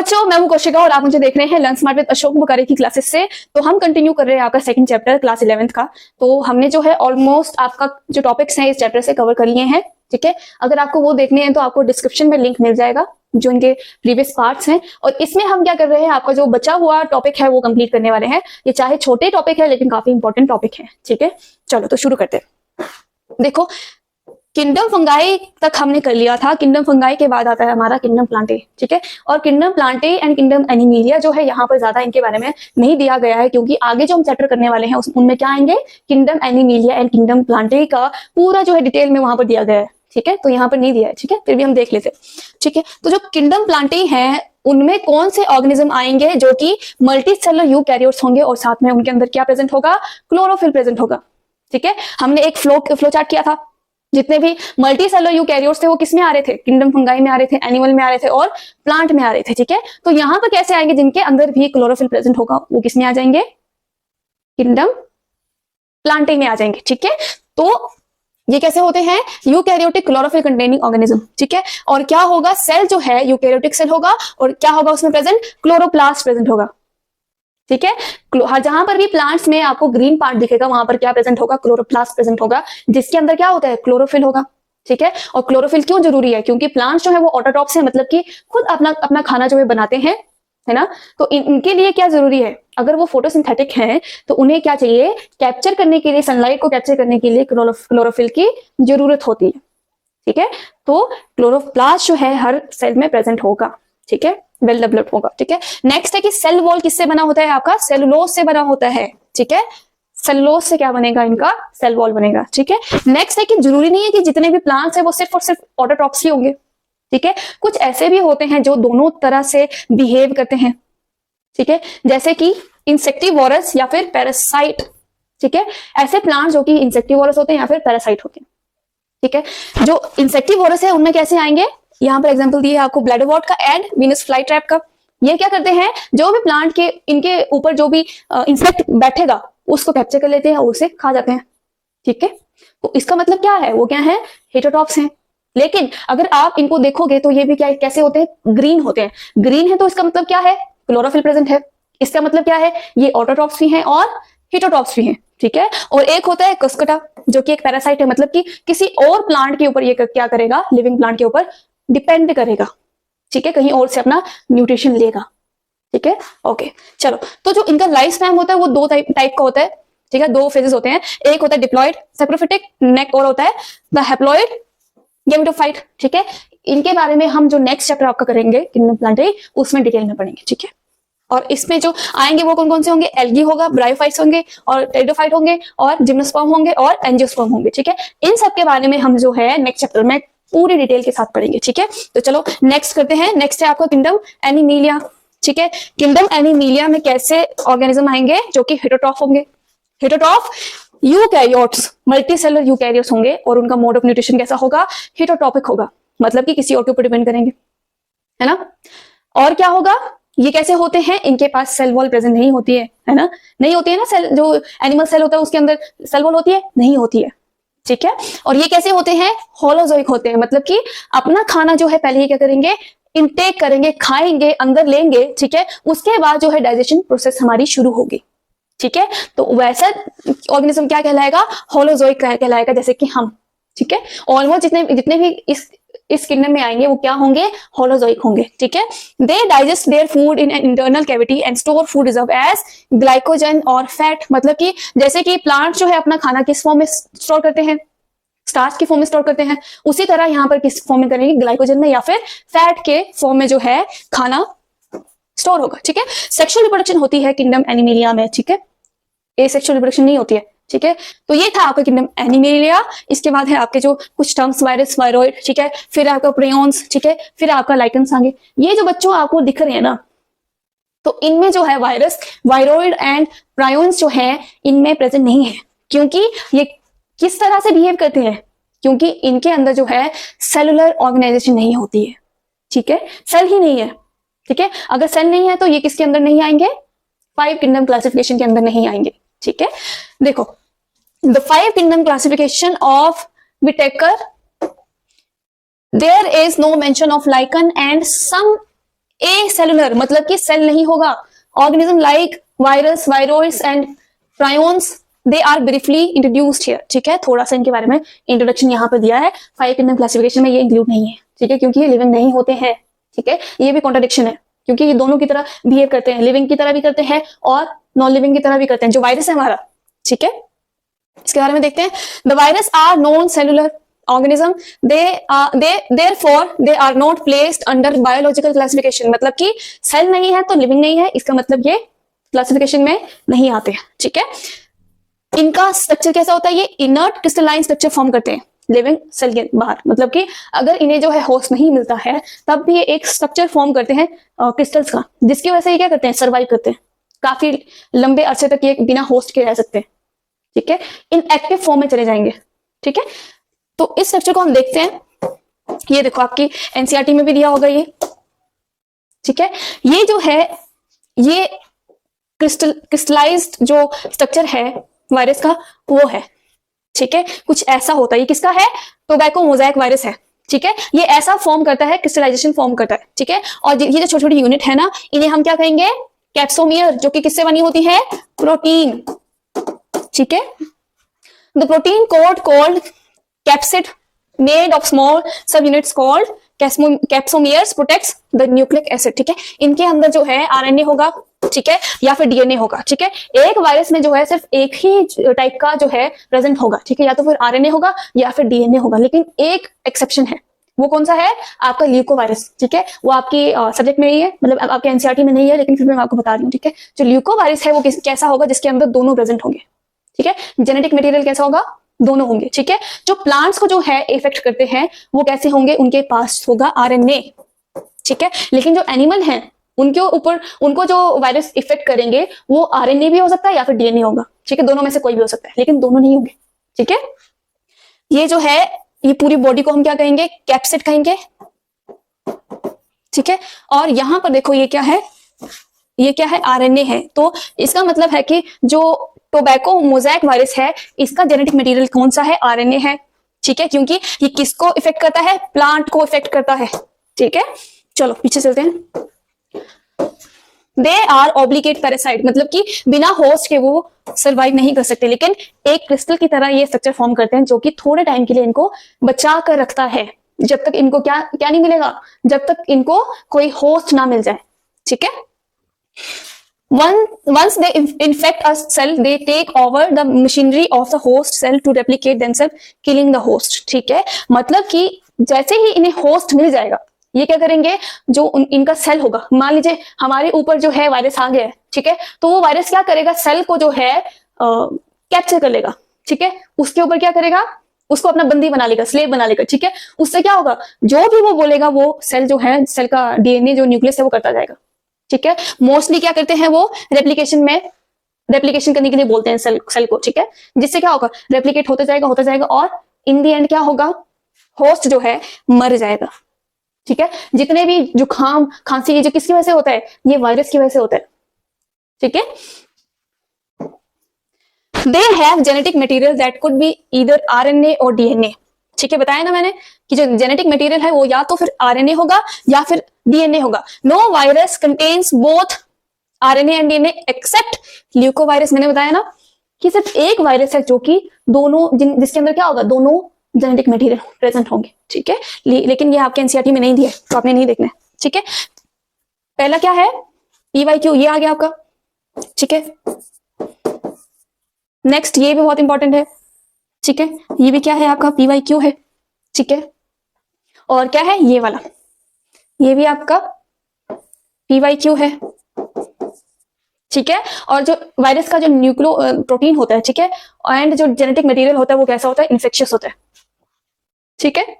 बच्चों, मैं हूं कौशिका और आप मुझे देख रहे हैं learn smart with Ashok Bukhari की क्लासेस से। तो हम कंटिन्यू कर रहे हैं आपका सेकंड चैप्टर क्लास 11th का। तो हमने जो है ऑलमोस्ट आपका जो टॉपिक्स हैं इस चैप्टर से कवर कर लिए हैं। ठीक है, अगर आपको वो देखने हैं तो आपको डिस्क्रिप्शन में लिंक मिल जाएगा जो इनके प्रीवियस पार्ट्स हैं। और इसमें हम क्या कर रहे हैं, आपका जो बचा हुआ टॉपिक है वो कंप्लीट करने वाले हैं। ये चाहे छोटे टॉपिक है लेकिन काफी इंपॉर्टेंट टॉपिक है। ठीक है, चलो तो शुरू करते हैं। देखो, किंगडम फंगाई तक हमने कर लिया था। किंगडम फंगाई के बाद आता है हमारा किंगडम प्लांटे। ठीक है, और kingdom Plantae and kingdom animalia जो है यहाँ पर ज्यादा इनके बारे में नहीं दिया गया है, क्योंकि आगे जो हम चैप्टर करने वाले हैं उनमें क्या आएंगे, kingdom animalia and kingdom Plantae का पूरा जो है डिटेल में वहां पर दिया गया है। ठीक है, तो यहाँ पर नहीं दिया है। ठीक है, फिर भी हम देख लेते हैं। ठीक है, तो जो किंगडम प्लांटे हैं उनमें कौन से ऑर्गेनिज्म आएंगे जो कि मल्टी सेलुलर यूकैरियोट्स होंगे और साथ में उनके अंदर क्या प्रेजेंट होगा, क्लोरोफिल प्रेजेंट होगा। ठीक है, हमने एक फ्लो चार्ट किया था। जितने भी मल्टी सेलुलर यूकैरियोट्स थे वो किस में आ रहे थे, किंगडम फंगाई में आ रहे थे, एनिमल में आ रहे थे और प्लांट में आ रहे थे। ठीक है, तो यहाँ पर कैसे आएंगे, जिनके अंदर भी क्लोरोफिल प्रेजेंट होगा वो किस में आ जाएंगे, किंगडम प्लांटे में आ जाएंगे। ठीक है, तो ये कैसे होते हैं, यूकैरियोटिक क्लोरोफिल कंटेनिंग ऑर्गेनिज्म। ठीक है, और क्या होगा, सेल जो है यूकैरियोटिक सेल होगा और क्या होगा उसमें प्रेजेंट, क्लोरोप्लास्ट प्रेजेंट होगा। ठीक है, जहां पर भी प्लांट्स में आपको ग्रीन पार्ट दिखेगा वहां पर क्या प्रेजेंट होगा, क्लोरोप्लास्ट प्रेजेंट होगा, जिसके अंदर क्या होता है, क्लोरोफिल होगा। ठीक है, और क्लोरोफिल क्यों जरूरी है, क्योंकि प्लांट्स जो है वो ऑटोट्रॉप्स हैं, मतलब कि खुद अपना अपना खाना जो है बनाते हैं, है ना। तो इनके लिए क्या जरूरी है, अगर वो फोटोसिंथेटिक हैं तो उन्हें क्या चाहिए, कैप्चर करने के लिए, सनलाइट को कैप्चर करने के लिए क्लोरोफिल की जरूरत होती है। ठीक है, तो क्लोरोप्लास्ट जो है हर सेल में प्रेजेंट होगा। ठीक है, वेल डेवलप्ड होगा। ठीक है, नेक्स्ट है कि सेल वॉल किससे बना होता है, आपका सेलुलोज से बना होता है। ठीक है, सेलुलोज से क्या बनेगा, इनका सेल वॉल बनेगा। ठीक है, नेक्स्ट है कि जरूरी नहीं है कि जितने भी प्लांट्स है वो सिर्फ और सिर्फ ऑटोट्रॉप्स ही होंगे। ठीक है, कुछ ऐसे भी होते हैं जो दोनों तरह से बिहेव करते हैं। ठीक है, जैसे कि इंसेक्टिवोरस या फिर पैरासाइट। ठीक है, ऐसे प्लांट्स जो कि इंसेक्टिवोरस होते हैं या फिर पैरासाइट होते हैं। ठीक है, जो इंसेक्टिवोरस है उनमें कैसे आएंगे, यहाँ पर एग्जांपल दिए आपको ब्लैडरवॉर्ट का एंड वीनस फ्लाई ट्रैप का। ये क्या करते हैं, जो भी प्लांट के इनके ऊपर जो भी इंसेक्ट बैठेगा उसको कैप्चर कर लेते हैं और उसे खा जाते हैं। ठीक है, तो इसका मतलब क्या है, वो क्या है, हेटेरोट्रॉप्स हैं। लेकिन अगर आप इनको देखोगे तो ये भी क्या कैसे होते हैं, ग्रीन होते हैं। ग्रीन है तो इसका मतलब क्या है, क्लोरोफिल प्रेजेंट है। इसका मतलब क्या है, ये ऑटोट्रॉप्स भी हैं और हेटेरोट्रॉप्स भी हैं। ठीक है, और एक होता है कस्कटा जो कि एक पैरासाइट है, मतलब कि किसी और प्लांट के ऊपर ये क्या करेगा, लिविंग प्लांट के ऊपर डिपेंड करेगा। ठीक है, कहीं और से अपना न्यूट्रिशन लेगा। ठीक है, ओके चलो, तो जो इनका लाइफ स्पैन होता है वो दो टाइप का होता है। ठीक है, दो फेजेस होते हैं, एक होता है डिप्लॉयड सैप्रोफिटिक नेक और होता है द हैप्लॉयड गैमेटोफाइट। ठीक है, इनके बारे में हम जो नेक्स्ट चैप्टर आपका करेंगे किंगडम प्लांटे उसमें डिटेल में पढ़ेंगे। ठीक है, और इसमें जो आएंगे वो कौन कौन से होंगे, एल्गी होगा, ब्रायोफाइट्स होंगे और टेरिडोफाइट होंगे और जिम्नोस्पर्म होंगे और एंजियोस्पर्म होंगे। ठीक है, इन सब के बारे में हम जो है नेक्स्ट चैप्टर में पूरी डिटेल के साथ पढ़ेंगे। ठीक है, तो चलो नेक्स्ट करते हैं। नेक्स्ट है आपका किंगडम एनिमेलिया। ठीक है, किंगडम एनिमेलिया में कैसे ऑर्गेनिज्म आएंगे जो कि हेटेरोट्रॉफ होंगे। हेटेरोट्रॉफ यूकैरियोट्स, मल्टीसेलुलर यूकैरियोट्स होंगे और उनका मोड ऑफ न्यूट्रिशन कैसा होगा, हेटेरोट्रॉपिक होगा, मतलब कि किसी और के ऊपर डिपेंड करेंगे, है ना। और क्या होगा, ये कैसे होते हैं, इनके पास सेल वॉल प्रेजेंट नहीं होती है ना, नहीं होती है ना। सेल जो एनिमल सेल होता है उसके अंदर सेल वॉल होती है, नहीं होती है। ठीक है, और ये कैसे होते हैं, होलोजोइक होते हैं, मतलब कि अपना खाना जो है पहले ही क्या करेंगे, इनटेक करेंगे, खाएंगे, अंदर लेंगे। ठीक है, उसके बाद जो है डाइजेशन प्रोसेस हमारी शुरू होगी। ठीक है, तो वैसा ऑर्गेनिज्म क्या कहलाएगा, होलोजोइक कहलाएगा, जैसे कि हम। ठीक है, ऑलमोस्ट जितने भी इस किंगडम में आएंगे वो क्या होंगे, होलोजोइक होंगे। ठीक है, they digest their food in an internal cavity and store food reserve as glycogen और फैट। मतलब कि जैसे कि प्लांट जो है अपना खाना किस फॉर्म में स्टोर करते हैं, स्टार्च की फॉर्म में स्टोर करते हैं, उसी तरह यहाँ पर किस फॉर्म में करेंगे, ग्लाइकोजन में या फिर फैट के फॉर्म में जो है खाना स्टोर होगा। ठीक है, सेक्सुअल रिप्रोडक्शन होती है किंगडम एनिमेलिया में। ठीक है, एसेक्सुअल रिप्रोडक्शन नहीं होती है। ठीक है, तो ये था आपका किंगडम एनिमेलिया। इसके बाद है आपके जो कुछ टर्म्स, वायरस, वायरॉइड। ठीक है, फिर आपका प्रियॉन्स। ठीक है, फिर आपका लाइकन्स आएंगे। ये जो बच्चों आपको दिख रहे हैं ना, तो इनमें जो है वायरस, वायरॉइड एंड प्रायोन्स जो है इनमें प्रेजेंट नहीं है। क्योंकि ये किस तरह से बिहेव करते हैं, क्योंकि इनके अंदर जो है सेलुलर ऑर्गेनाइजेशन नहीं होती है। ठीक है, सेल ही नहीं है। ठीक है, अगर सेल नहीं है तो ये किसके अंदर नहीं आएंगे, 5 किंगडम क्लासिफिकेशन के अंदर नहीं आएंगे। ठीक है, देखो the 5 kingdom classification of Whittaker, there is no mention of lichen and some acellular मतलब कि सेल नहीं होगा। Organism like virus, viroids and prions they are briefly introduced here. ठीक है, थोड़ा सा इनके बारे में इंट्रोडक्शन यहाँ पर दिया है। 5 किंगडम क्लासिफिकेशन में ये इंक्लूड नहीं है। ठीक है, क्योंकि ये लिविंग नहीं होते हैं। ठीक है, ये भी कॉन्ट्रडिक्शन है क्योंकि ये दोनों की तरह बिहेव करते हैं, लिविंग की तरह भी करते हैं और नॉन लिविंग की तरह भी करते हैं, जो वायरस है हमारा। ठीक है, इसके बारे में देखते हैं। The virus are non cellular organism, they are not placed under biological classification। मतलब कि सेल नहीं है तो लिविंग नहीं है, इसका मतलब ये क्लासिफिकेशन में नहीं आते हैं। ठीक है, इनका स्ट्रक्चर कैसा होता है? ये इनर्ट क्रिस्टलाइन स्ट्रक्चर फॉर्म करते हैं लिविंग सेल के बाहर। मतलब कि अगर इन्हें जो है होस्ट नहीं मिलता है तब भी ये एक स्ट्रक्चर फॉर्म करते हैं क्रिस्टल्स का, जिसकी वजह से ये क्या करते हैं? सर्वाइव करते हैं, काफी लंबे अरसे तक ये बिना होस्ट के रह सकते हैं। ठीक है, इन एक्टिव फॉर्म में चले जाएंगे। ठीक है, तो इस स्ट्रक्चर को हम देखते हैं। ये देखो आपकी एनसीईआरटी में भी दिया होगा ये। ठीक है, ये जो है ये क्रिस्टलाइज्ड जो स्ट्रक्चर है वायरस का वो है। ठीक है, कुछ ऐसा होता है। ये किसका है? टोबैको मोजाइक वायरस है। ठीक है, ये ऐसा फॉर्म करता है, क्रिस्टलाइजेशन फॉर्म करता है। ठीक है, और ये जो छोटी छोटी यूनिट है ना, इन्हें हम क्या कहेंगे? कैप्सोमियर, जो कि किससे बनी होती है? प्रोटीन। ठीक है, the protein code called capsid made of small subunits called capsomeres protects the nucleic acid। ठीक है, इनके अंदर जो है आरएनए होगा, ठीक है, या फिर डीएनए होगा। ठीक है, एक वायरस में जो है सिर्फ एक ही टाइप का जो है प्रेजेंट होगा। ठीक है, या तो फिर आरएनए होगा या फिर डीएनए होगा, लेकिन एक एक्सेप्शन है। वो कौन सा है? आपका ल्यूकोवायरस। ठीक है, वो आपकी सब्जेक्ट में ही है, मतलब आपके एनसीईआरटी में नहीं है, लेकिन फिर मैं आपको बता रही हूँ। ठीक है, जो ल्यूकोवायरस है वो कैसा होगा? जिसके अंदर दोनों प्रेजेंट होंगे। ठीक है, जेनेटिक मटेरियल कैसा होगा? दोनों होंगे। ठीक है, जो प्लांट्स को जो है इफेक्ट करते हैं वो कैसे होंगे? उनके पास होगा आरएनए। ठीक है, लेकिन जो एनिमल हैं उनके ऊपर उनको जो वायरस इफेक्ट करेंगे वो आरएनए भी हो सकता है या फिर डीएनए होगा। ठीक है, दोनों में से कोई भी हो सकता है, लेकिन दोनों नहीं होंगे। ठीक है, ये जो है ये पूरी बॉडी को हम क्या कहेंगे? कैप्सिड कहेंगे। ठीक है, और यहां पर देखो ये क्या है? ये क्या है? आरएनए है। तो इसका मतलब है कि जो टोबैको मोजाइक वायरस है इसका जेनेटिक मटेरियल कौन सा है? आरएनए है। ठीक है, क्योंकि ये किसको इफेक्ट करता है? प्लांट को इफेक्ट करता है। ठीक है, चलो पीछे चलते हैं। दे आर ऑब्लिगेट पैरासाइट, मतलब कि बिना होस्ट के वो सर्वाइव नहीं कर सकते, लेकिन एक क्रिस्टल की तरह ये स्ट्रक्चर फॉर्म करते हैं जो कि थोड़े टाइम के लिए इनको बचा कर रखता है, जब तक इनको क्या क्या नहीं मिलेगा? जब तक इनको कोई होस्ट ना मिल जाए। ठीक है, once they infect a cell they take over the machinery of the host cell to replicate themselves killing the host। ठीक है, मतलब कि जैसे ही इन्हें होस्ट मिल जाएगा ये क्या करेंगे? जो इनका सेल होगा, मान लीजिए हमारे ऊपर जो है वायरस आ गया है। ठीक है, तो वो वायरस क्या करेगा? सेल को जो है कैप्चर कर लेगा। ठीक है, उसके ऊपर क्या करेगा? उसको अपना बंदी बना लेगा, स्लेव बना लेगा। ठीक है, उससे क्या होगा? जो भी वो बोलेगा वो सेल जो है, सेल का डीएनए जो न्यूक्लियस है वो करता जाएगा। ठीक है, मोस्टली क्या करते हैं वो? रेप्लिकेशन करने के लिए बोलते हैं सेल को। ठीक है, जिससे क्या होगा? रेप्लिकेट होता जाएगा और इन दी एंड क्या होगा? होस्ट जो है मर जाएगा। ठीक है, जितने भी जुकाम खांसी ये जो किसकी वजह से होता है? ये वायरस की वजह से होता है। ठीक है, they have genetic material that could be either RNA और डीएनए। ठीक है, बताया ना मैंने कि जो जेनेटिक मटेरियल है वो या तो फिर आरएनए होगा या फिर डीएनए होगा। No virus contains both RNA and DNA except leukovirus. मैंने बताया ना कि सिर्फ एक वायरस है जो कि दोनों जिसके अंदर क्या होगा? दोनों जेनेटिक मटेरियल प्रेजेंट होंगे। ठीक है, लेकिन ये आपके एनसीईआरटी में नहीं दिया तो आपने नहीं देखना है। ठीक है, पहला क्या है? पीवाईक्यू, ये आ गया आपका। ठीक है, नेक्स्ट ये भी बहुत इंपॉर्टेंट है। ठीक है, ये भी क्या है? आपका पीवाईक्यू है। ठीक है, और क्या है? ये वाला, ये भी आपका पीवाईक्यू है। ठीक है, और जो वायरस का जो न्यूक्लियो प्रोटीन होता है, ठीक है, एंड जो जेनेटिक मटेरियल होता है वो कैसा होता है? इन्फेक्शियस होता है। ठीक है,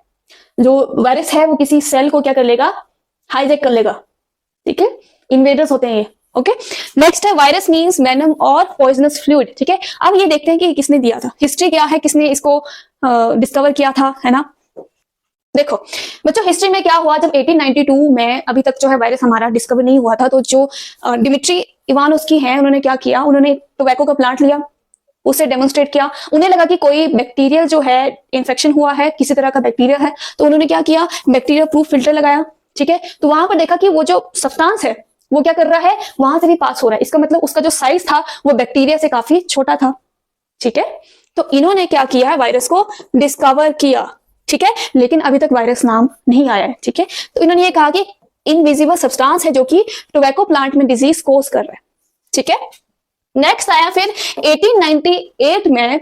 जो वायरस है वो किसी सेल को क्या कर लेगा? हाईजैक कर लेगा। ठीक है, इन्वेडर्स होते हैं ये। ओके, नेक्स्ट है वायरस मींस वेनम और पॉइजनस फ्लूइड। ठीक है, अब ये देखते हैं कि किसने दिया था, हिस्ट्री क्या है, किसने इसको डिस्कवर किया था, है ना। देखो बच्चों, हिस्ट्री में क्या हुआ? जब 1892 में अभी तक जो है वायरस हमारा डिस्कवर नहीं हुआ था, तो जो डिमिट्री इवानोव्स्की हैं उन्होंने क्या किया? उन्होंने टोबैको का प्लांट लिया, उसे डेमोन्स्ट्रेट किया। उन्हें लगा कि कोई बैक्टीरियल जो है इन्फेक्शन हुआ है, किसी तरह का बैक्टीरिया है, तो उन्होंने क्या किया? बैक्टीरिया प्रूफ फिल्टर लगाया। ठीक है। तो वहां पर देखा कि वो जो सब्सटेंस है वो क्या कर रहा है, वहां से भी पास हो रहा है। इसका मतलब उसका जो साइज था वो बैक्टीरिया से काफी छोटा था, ठीक है। तो इन्होंने क्या किया है, वायरस को डिस्कवर किया, ठीक है, लेकिन अभी तक वायरस नाम नहीं आया है, ठीक है। तो इन्होंने ये कहा कि इनविजिबल सब्सटेंस है जो कि टोबैको प्लांट में डिजीज कोज कर रहा है, ठीक है। नेक्स्ट आया फिर 1898 में,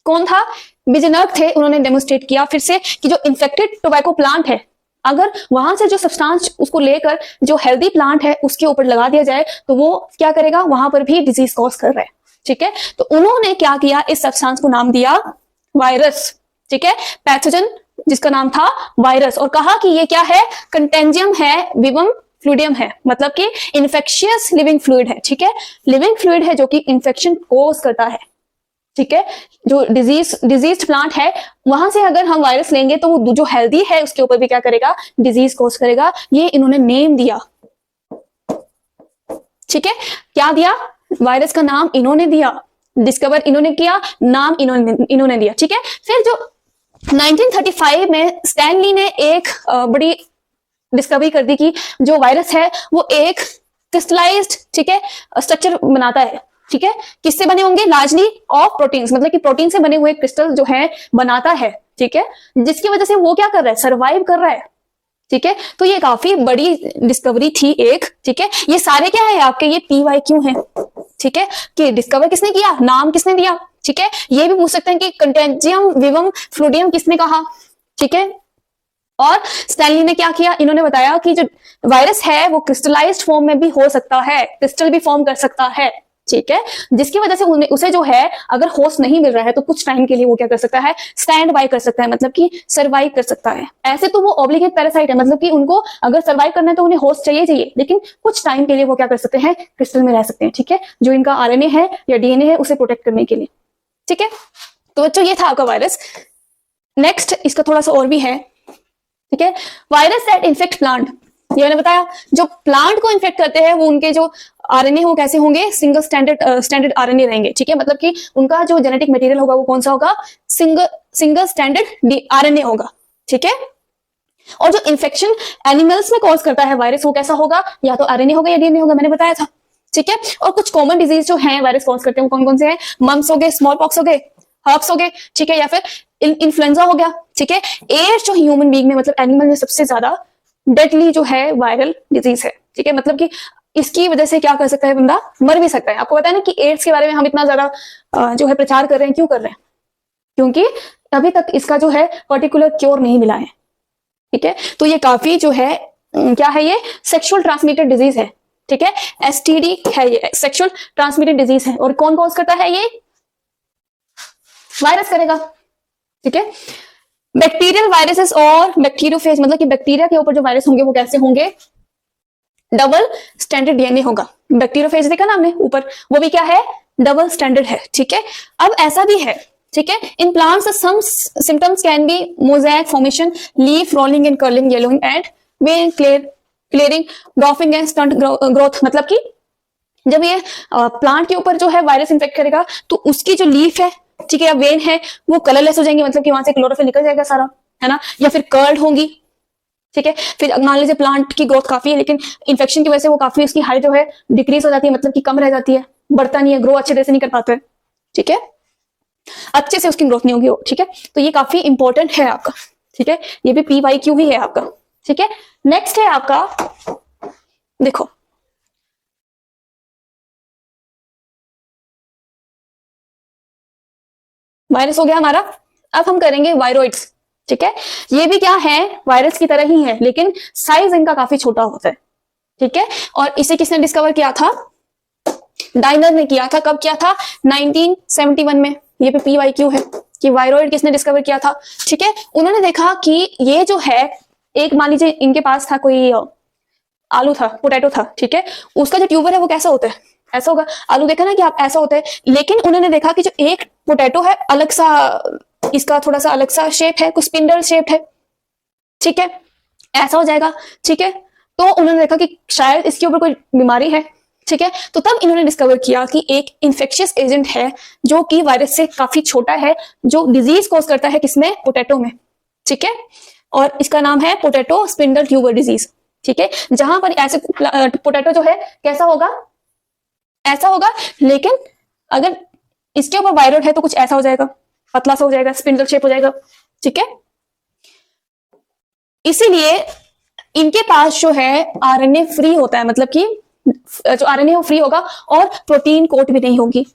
कौन था, बिजनर्क थे। उन्होंने डेमोन्स्ट्रेट किया फिर से कि जो इन्फेक्टेड टोबैको प्लांट है, अगर वहां से जो सब्सटेंस उसको लेकर जो हेल्दी प्लांट है उसके ऊपर लगा दिया जाए तो वो क्या करेगा, वहां पर भी डिजीज कॉज कर रहा है, ठीक है। तो उन्होंने क्या किया, इस सब्सटेंस को नाम दिया वायरस, ठीक है, पैथोजन जिसका नाम था वायरस, और कहा कि ये क्या है, कंटेंजियम है विवम फ्लूइडियम है, मतलब कि इन्फेक्शियस लिविंग फ्लूइड है, ठीक है, लिविंग फ्लूइड है जो कि इन्फेक्शन कोज करता है, ठीक है। जो डिजीज प्लांट है वहां से अगर हम वायरस लेंगे तो वो जो हेल्दी है उसके ऊपर भी क्या करेगा, डिजीज कोज करेगा। ये इन्होंने नेम दिया, ठीक है, क्या दिया, वायरस का नाम इन्होंने दिया, डिस्कवर इन्होंने किया, नाम इन्होंने दिया, ठीक है। फिर जो 1935 में स्टैनली ने एक बड़ी डिस्कवरी कर दी कि जो वायरस है वो एक क्रिस्टलाइज्ड, ठीक है, स्ट्रक्चर बनाता है, ठीक है, किससे बने होंगे, लार्जली ऑफ प्रोटीन्स, मतलब कि प्रोटीन से बने हुए क्रिस्टल जो है बनाता है, ठीक है, जिसकी वजह से वो क्या कर रहा है, सर्वाइव कर रहा है, ठीक है। तो ये काफी बड़ी डिस्कवरी थी एक, ठीक है। ये सारे क्या है आपके, ये PYQ हैं, ठीक है, कि डिस्कवर किसने किया, नाम किसने दिया, ठीक है। ये भी पूछ सकते हैं कि कंटेंजियम विवम फ्लूइडियम किसने कहा, ठीक है। और स्टैनली ने क्या किया, इन्होंने बताया कि जो वायरस है वो क्रिस्टलाइज्ड फॉर्म में भी हो सकता है, क्रिस्टल भी फॉर्म कर सकता है, ठीक है, जिसकी वजह से उसे जो है अगर होस्ट नहीं मिल रहा है तो कुछ टाइम के लिए वो क्या कर सकता है, स्टैंड बाय कर सकता है, मतलब कि सरवाइव कर सकता है। ऐसे तो वो ऑब्लिगेट पैरासाइट है, मतलब कि उनको अगर सरवाइव करना है तो उन्हें होस्ट चाहिए, लेकिन कुछ टाइम के लिए वो क्या कर सकते हैं, क्रिस्टल में रह सकते हैं, ठीक है, जो इनका RNA है या DNA है उसे प्रोटेक्ट करने के लिए, ठीक है। तो बच्चों ये था आपका वायरस। नेक्स्ट इसका थोड़ा सा और भी है, ठीक है, वायरस दैट इन्फेक्ट प्लांट, ये मैंने बताया जो प्लांट को इन्फेक्ट करते हैं वो उनके जो RNA हो कैसे होंगे, सिंगल स्टैंडर्ड RNA रहेंगे, ठीक है, मतलब कि उनका जो जेनेटिक मटेरियल होगा वो कौन सा होगा, सिंगल स्टैंडर्ड RNA होगा, ठीक है। और जो इन्फेक्शन एनिमल्स में कॉज करता है वायरस वो कैसा होगा, या तो RNA होगा या DNA होगा, मैंने बताया था, ठीक है। और कुछ कॉमन डिजीज जो है वायरस कॉज करते हैं वो कौन कौन से हैं, मम्स हो गए, स्मॉल पॉक्स हो गए, हर्प्स हो गए, ठीक है, या फिर इन्फ्लुएंजा हो गया, ठीक है। एड्स जो ह्यूमन बीइंग में मतलब एनिमल में सबसे ज्यादा डेडली जो है वायरल डिजीज है, ठीक है, मतलब कि इसकी वजह से क्या कर सकता है, बंदा मर भी सकता है। आपको पता है ना कि एड्स के बारे में हम इतना ज्यादा जो है प्रचार कर रहे हैं, क्यों कर रहे हैं, क्योंकि अभी तक इसका जो है पर्टिकुलर क्योर नहीं मिला है, ठीक है। तो ये काफी जो है क्या है, ये सेक्सुअल ट्रांसमिटेड डिजीज है, ठीक है, STD है, ये सेक्सुअल ट्रांसमिटेड डिजीज है। और कौन कॉज करता है, ये वायरस करेगा, ठीक है। बैक्टीरियल वायरसेस और बैक्टीरियोफेज, मतलब कि बैक्टीरिया के ऊपर जो वायरस होंगे वो कैसे होंगे, डबल स्टैंडर्ड DNA होगा। बैक्टीरियोफेज देखा ना हमने ऊपर, वो भी क्या है, डबल स्टैंडर्ड है, ठीक है। अब ऐसा भी है, ठीक है, in plants some symptoms can be mosaic formation, leaf rolling and curling, yellowing and vein clearing, dwarfing and stunt growth, मतलब कि जब ये प्लांट के ऊपर जो है वायरस इन्फेक्ट करेगा तो उसकी जो लीफ है, ठीक है, या वेन है, वो कलरलेस हो जाएंगे, मतलब कि वहां से क्लोरोफिल निकल जाएगा सारा, है ना, या फिर कर्ल्ड होंगी, ठीक है। फिर मान लीजिए प्लांट की ग्रोथ काफी है लेकिन इन्फेक्शन की वजह से वो काफी उसकी हाइट जो है डिक्रीज हो जाती है, मतलब कि कम रह जाती है, बढ़ता नहीं है, ग्रो अच्छे तरह से नहीं कर पाता है, ठीक है, अच्छे से उसकी ग्रोथ नहीं होगी, ठीक है। तो ये काफी इंपॉर्टेंट है आपका, ठीक है, ये भी PYQ ही है आपका, ठीक है। नेक्स्ट है आपका, देखो वायरस हो गया हमारा। अब हम करेंगे वायरोइड्स, ठीक है, ये भी क्या है, वायरस की तरह ही है लेकिन साइज इनका काफी छोटा होता है, ठीक है। और इसे किसने डिस्कवर किया था, डाइनर ने किया था। कब किया था, 1971 में। ये पे PYQ है कि वायरोइड किसने डिस्कवर किया था, ठीक है। उन्होंने देखा कि ये जो है, एक मान लीजिए इनके पास था कोई आलू था, पोटैटो था, ठीक है, उसका जो ट्यूबर है वो कैसा होता है, ऐसा होगा, आलू देखा ना कि आप, ऐसा होता है। लेकिन उन्होंने देखा कि जो एक पोटैटो है अलग सा, इसका थोड़ा सा अलग सा शेप है, कुछ स्पिंडल शेप है, ठीक है, ऐसा हो जाएगा, ठीक है। तो उन्होंने देखा कि शायद इसके ऊपर कोई बीमारी है, ठीक है। तो तब इन्होंने डिस्कवर किया कि एक इन्फेक्शियस एजेंट है जो कि वायरस से काफी छोटा है, जो डिजीज कॉज करता है, किसमें, पोटैटो में, ठीक है। और इसका नाम है पोटैटो स्पिंडल ट्यूबर डिजीज, ठीक है, जहां पर ऐसे पोटैटो जो है कैसा होगा, ऐसा होगा, लेकिन अगर इसके ऊपर वायरॉइड है तो कुछ ऐसा हो जाएगा, पतला सा हो जाएगा, स्पिंडल शेप हो जाएगा। ठीक है, इसीलिए इनके पास जो है आरएनए फ्री होता है, मतलब कि जो आरएनए वो फ्री होगा और प्रोटीन कोट भी नहीं होगी।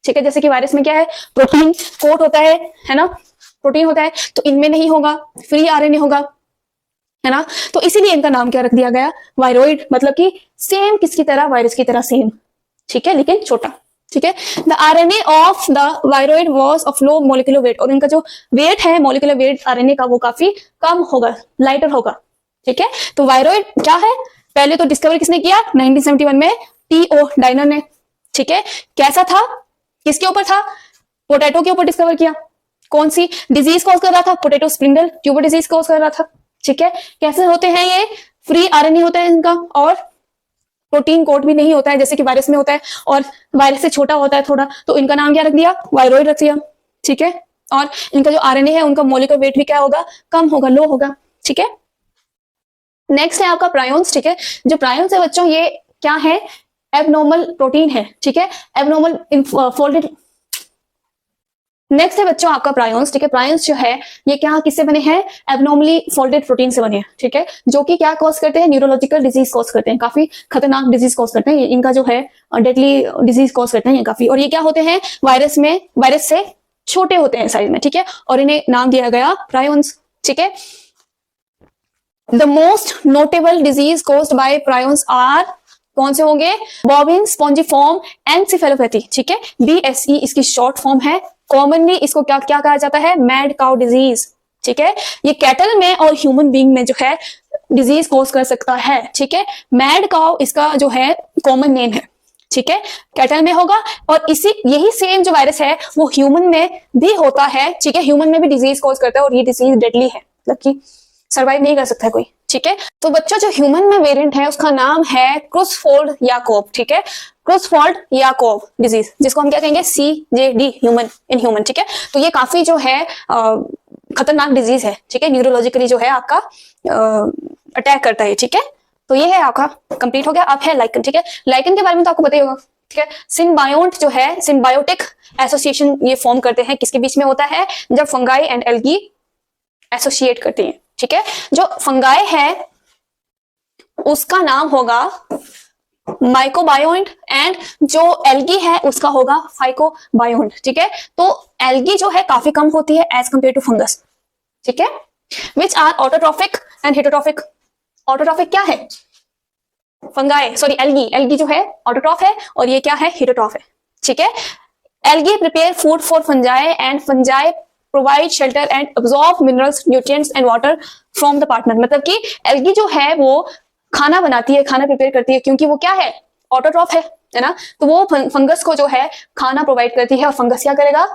ठीक है, जैसे कि वायरस में क्या है, प्रोटीन कोट होता है ना, प्रोटीन होता है, तो इनमें नहीं होगा, फ्री आरएनए होगा, है ना। तो इसीलिए इनका नाम क्या रख दिया गया, वायरॉइड, मतलब कि सेम किसकी तरह, वायरस की तरह सेम। ठीक है, लेकिन छोटा। ठीक है, the RNA of the viroid was of low molecular weight, और इनका जो वेट है, मोलिकुलर वेट आरएनए का, वो काफी कम होगा, लाइटर होगा। ठीक है, तो वायरॉइड क्या है, पहले तो डिस्कवर किसने किया, 1971 में टी.ओ. डाइनर ने। ठीक है, कैसा था, किसके ऊपर था, पोटैटो के ऊपर डिस्कवर किया। कौन सी डिजीज कॉज कर रहा था, पोटैटो स्प्रिंडल ट्यूबर डिजीज कॉज कर रहा था। ठीक है, कैसे होते हैं ये, फ्री आरएनए होता है इनका, और प्रोटीन कोट भी नहीं होता है जैसे कि वायरस में होता है, और वायरस से छोटा होता है थोड़ा, तो इनका नाम क्या रख दिया, वायरॉइड रख दिया। ठीक है, और इनका जो आरएनए है उनका मोलिकुलर वेट भी क्या होगा, कम होगा, लो होगा। ठीक है, नेक्स्ट है आपका प्रायोन्स। ठीक है, जो प्रायोन्स है बच्चों, ये क्या है, एबनॉर्मल प्रोटीन है। ठीक है, एबनॉर्मल फोल्डेड। नेक्स्ट है बच्चों आपका प्रायोन्स। ठीक है, प्रायोन्स जो है ये क्या, किससे बने हैं, एबनॉर्मली फोल्डेड प्रोटीन से बने हैं। ठीक है, जो कि क्या कॉज करते हैं, न्यूरोलॉजिकल डिजीज कॉज करते हैं, काफी खतरनाक डिजीज कॉज करते हैं, इनका जो है डेडली डिजीज कॉज करते हैं ये काफी। और ये क्या होते हैं, वायरस से छोटे होते हैं साइज में। ठीक है, और इन्हें नाम दिया गया प्रायोन्स। ठीक है, the most notable disease caused by prions are, कौन से होंगे, बॉबिन स्पॉन्जिफॉर्म एंसेफेलोपैथी। ठीक है, BSE इसकी शॉर्ट फॉर्म है। कॉमनली इसको क्या क्या कहा जाता है, मैड काउ डिजीज। ठीक है, ये कैटल में और ह्यूमन बीइंग में जो है डिजीज कॉज कर सकता है। ठीक है, मैड काउ इसका जो है कॉमन नेम है। ठीक है, कैटल में होगा, और यही सेम जो वायरस है वो ह्यूमन में भी होता है। ठीक है, ह्यूमन में भी डिजीज कॉज करता है, और ये डिजीज डेडली है, मतलब कि सर्वाइव नहीं कर सकता है कोई। ठीक है, तो बच्चों जो ह्यूमन में वेरिएंट है उसका नाम है क्रुसफोल्ड याकोब। ठीक है, क्रुसफोल्ड याकोब डिजीज, जिसको हम क्या कहेंगे, CJD, ह्यूमन इन ह्यूमन। ठीक है, तो ये काफी जो है खतरनाक डिजीज है। ठीक है, न्यूरोलॉजिकली जो है आपका अटैक करता है। ठीक है, तो ये है आपका कंप्लीट हो गया। अब है लाइकन। ठीक है, लाइकन के बारे में तो आपको पता ही होगा। ठीक है, सिम्बायोट जो है, सिम्बायोटिक एसोसिएशन ये फॉर्म करते हैं, किसके बीच में होता है, जब फंगाई एंड एल्गी एसोसिएट करते हैं। ठीक है, जो फंगाई है उसका नाम होगा माइकोबायोन्ट, एंड जो एल्गी है उसका होगा फाइकोबायोन्ट। ठीक है, तो एल्गी जो है काफी कम होती है एज कंपेयर टू फंगस। ठीक है, which are autotrophic and heterotrophic. Autotrophic क्या है, फंगाई, सॉरी एल्गी जो है ऑटोट्रॉफ है, और ये क्या है, हेटेरोट्रॉफ है। ठीक है, algae prepare food for fungi, and fungi provide shelter and absorb minerals, nutrients and water from the partner. मतलब कि एल्गी जो है वो खाना बनाती है, खाना प्रिपेयर करती है, क्योंकि वो क्या है, ऑटोट्रॉफ है ना, तो वो फंगस को जो है खाना प्रोवाइड करती है, और फंगस क्या करेगा,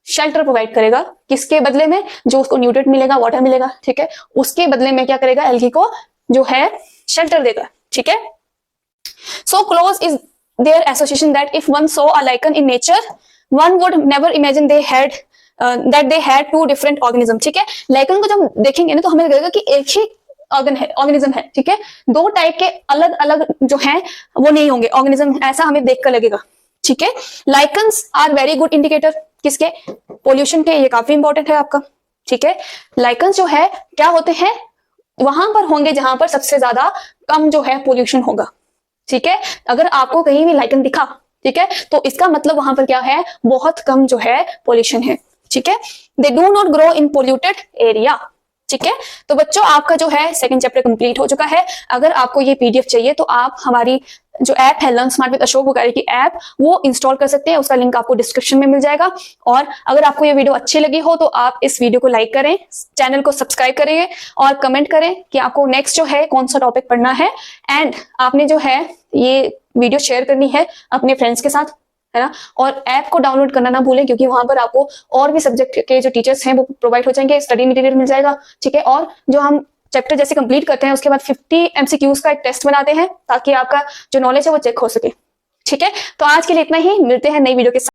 शेल्टर प्रोवाइड करेगा, किसके बदले में, जो उसको न्यूट्रिएंट मिलेगा, वाटर मिलेगा। ठीक है, उसके बदले में क्या करेगा, एल्गी को जो है शेल्टर देगा। ठीक है, so close is their association that if one saw a lichen in nature one would never imagine they had that they had two different organism. ठीक है, लाइकन को जब देखेंगे ना तो हमें लगेगा कि एक ही ऑर्गेनिज्म है। ठीक है, दो टाइप के अलग अलग जो है वो नहीं होंगे ऑर्गेनिज्म, ऐसा हमें देखकर लगेगा। ठीक है, lichens are very good indicator, किसके, पोल्यूशन के, ये काफी इंपॉर्टेंट है आपका। ठीक है, लाइकन्स जो है क्या होते हैं, वहां पर होंगे जहां पर सबसे ज्यादा कम जो है पोल्यूशन होगा। ठीक है, अगर आपको कहीं भी लाइकन दिखा, ठीक है, तो इसका मतलब वहां पर क्या है, बहुत कम जो है पोल्यूशन है। ठीक है, they do not grow in polluted area. ठीक है, तो बच्चों आपका जो है सेकंड चैप्टर कंप्लीट हो चुका है। अगर आपको ये PDF चाहिए तो आप हमारी जो ऐप है learn smart with Ashok Bukhari की ऐप, वो इंस्टॉल कर सकते हैं, उसका लिंक आपको डिस्क्रिप्शन में मिल जाएगा। और अगर आपको ये वीडियो अच्छी लगी हो तो आप इस वीडियो को लाइक करें, चैनल को सब्सक्राइब करें, और कमेंट करें कि आपको नेक्स्ट जो है कौन सा टॉपिक पढ़ना है। एंड आपने जो है ये वीडियो शेयर करनी है अपने फ्रेंड्स के साथ, है ना, और ऐप को डाउनलोड करना ना भूलें, क्योंकि वहां पर आपको और भी सब्जेक्ट के जो टीचर्स हैं वो प्रोवाइड हो जाएंगे, स्टडी मटेरियल मिल जाएगा। ठीक है, और जो हम चैप्टर जैसे कंप्लीट करते हैं उसके बाद 50 MCQs का एक टेस्ट बनाते हैं, ताकि आपका जो नॉलेज है वो चेक हो सके। ठीक है, तो आज के लिए इतना ही, मिलते हैं नई वीडियो के साथ।